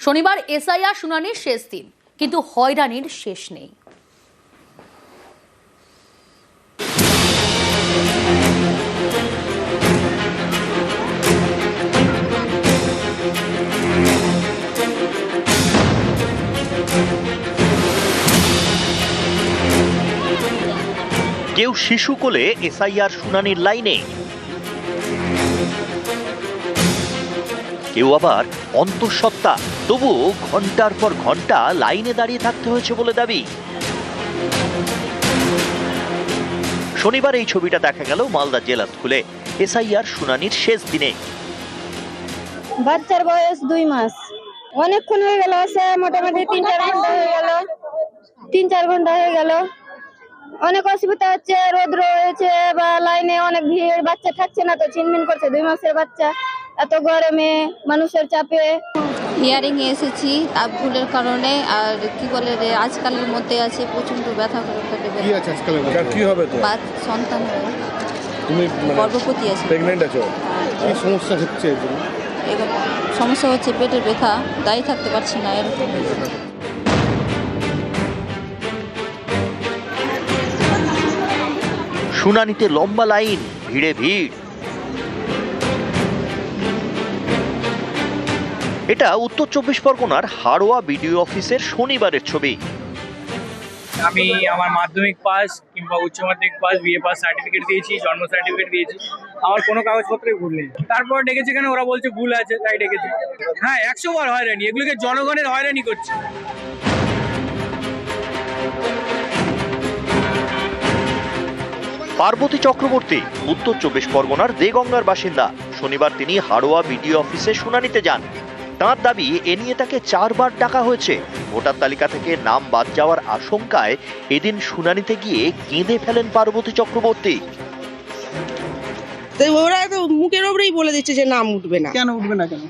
শনিবার এসআইআর শুনানির শেষ দিন, কিন্তু হয়রানির শেষ নেই। কেউ শিশু কোলে এসআইআর শুনানির লাইনে, কেউ আবার অন্তঃসত্ত্বা, তবুও ঘন্টার পর ঘন্টা লাইনে দাঁড়িয়ে থাকতে হয়েছে বলে দাবি। শনিবার এই ছবিটা দেখা গেল মালদা জেলা স্কুলে এসআইআর শুনানির শেষ দিনে। বাচ্চার বয়স 2 মাস, অনেকক্ষণ হয়ে গেল, মোটামুটি 3-4 ঘন্টা হয়ে গেল, 3-4 ঘন্টা হয়ে গেল। অনেক অসুবিধা হচ্ছে, রোদ রয়েছে বা লাইনে অনেক ভিড়, বাচ্চা থাকছে না, তো ছিনমিন করছে। 2 মাসের বাচ্চা, এত গরমে, মানুষের চাপে। হিয়ারিং এ এসেছি ভুলের কারণে, আর কি বলে রে, আজকালের মধ্যে আছে প্রচন্ড ব্যথা করে পেটে। কি আছে আজকালের মধ্যে? কি হবে তো? সন্তান হবে। তুমি গর্ভবতী আছে, প্রেগন্যান্ট আছো? কি সমস্যা হচ্ছে? এরকম সমস্যা হচ্ছে, পেটের ব্যথা, দাঁড়িয়ে থাকতে পারছি না, এরকম। শুনানিতে লম্বা লাইন, ভিড়ে ভিড়। এটা উত্তর 24 পরগনার হাড়োয়া বিডিও অফিসের শনিবারের ছবি। আমি আমার মাধ্যমিক পাস কিংবা উচ্চ মাধ্যমিক পাস, বিএ পাস সার্টিফিকেট দিয়েছি, জন্ম সার্টিফিকেট দিয়েছি, আমার কোনো কাগজপত্রই ভুল নেই। তারপর ডেকেছে কেন, ওরা বলছে ভুল আছে তাই ডেকেছে। হ্যাঁ, 100 বার হয়রানি, এগুলোকে জনগণের হয়রানি করছে। পার্বতী চক্রবর্তী উত্তর 24 পরগনার দেগঙ্গার বাসিন্দা। শনিবার তিনি হাড়োয়া বিডিও অফিসে শুনানিতে যান। তাঁর দাবি, এ নিয়ে তাকে 4 বার ডাকা হয়েছে। ভোটার তালিকা থেকে নাম বাদ যাওয়ার আশঙ্কায় এদিন শুনানিতে গিয়ে কেঁদে ফেলেন পার্বতী চক্রবর্তী। ওরা তো মুখের ওপরেই বলে দিচ্ছে যে নাম উঠবে না। কেন উঠবে না? কেন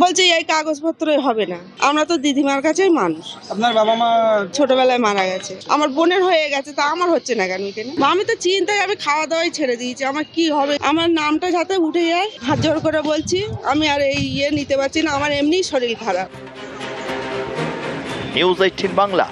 বলছে এই কাগজপত্র হবে না। আমরা তো দিদিমার কাছেই মানুষ। আপনার বাবা মা ছোটবেলায় মারা গেছে, আমার বোনের হয়ে গেছে, তা আমার হচ্ছে না কেন? আমি তো চিন্তায়, আমি খাওয়া দাওয়াই ছেড়ে দিয়েছি। আমার কি হবে? আমার নামটা যাতে উঠে যায়, হাত জোড় করে বলছি। আমি আর এই নিতে পারছি না, আমার এমনি শরীর খারাপ। নিউজ 18 বাংলা।